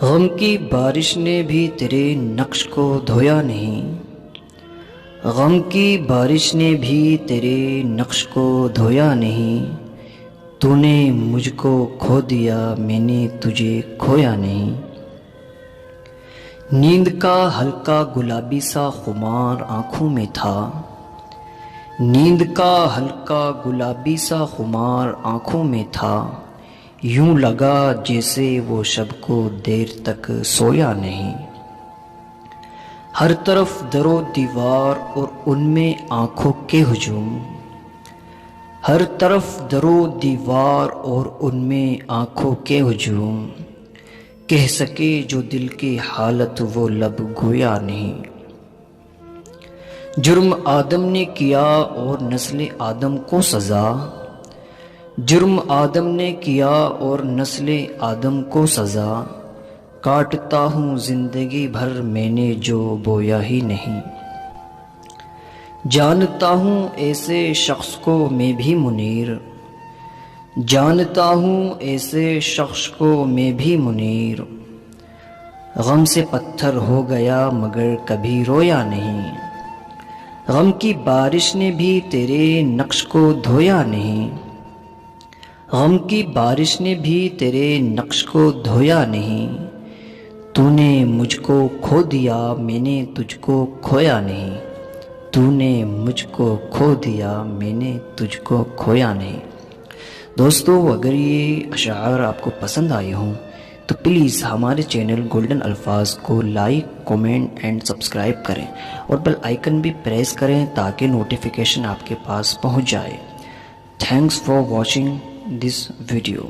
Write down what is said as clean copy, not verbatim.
غم کی بارش نے بھی تیرے نقش کو دھویا نہیں، غم کی بارش نے بھی تیرے نقش کو دھویا نہیں، تو نے مجھ کو کھو دیا میں نے تجھے کھویا نہیں۔ نیند کا ہلکا گلابی سا خمار آنکھوں میں تھا، نیند کا ہلکا گلابی سا خمار آنکھوں میں تھا، یوں لگا جیسے وہ شب کو دیر تک سویا نہیں۔ ہر طرف در و دیوار اور ان میں آنکھوں کے ہجوم، ہر طرف در و دیوار اور ان میں آنکھوں کے ہجوم، کہہ سکے جو دل کی حالت وہ لب گویا نہیں۔ جرم آدم نے کیا اور نسل آدم کو سزا، جرم آدم نے کیا اور نسل آدم کو سزا، کاٹتا ہوں زندگی بھر میں نے جو بویا ہی نہیں۔ جانتا ہوں ایسے شخص کو میں بھی منیر، جانتا ہوں ایسے شخص کو میں بھی منیر، غم سے پتھر ہو گیا مگر کبھی رویا نہیں۔ غم کی بارش نے بھی تیرے نقش کو دھویا نہیں، غم کی بارش نے بھی تیرے نقش کو دھویا نہیں، تو نے مجھ کو کھو دیا میں نے تجھ کو کھویا نہیں، تو نے مجھ کو کھو دیا میں نے تجھ کو کھویا نہیں۔ دوستو، اگر یہ اشعار آپ کو پسند آئے ہوں تو پلیز ہمارے چینل گولڈن الفاظ کو لائک، کومنٹ اینڈ سبسکرائب کریں اور بیل آئیکن بھی پریس کریں تاکہ نوٹیفیکیشن آپ کے پاس پہنچ جائے۔ Thanks for watching this video.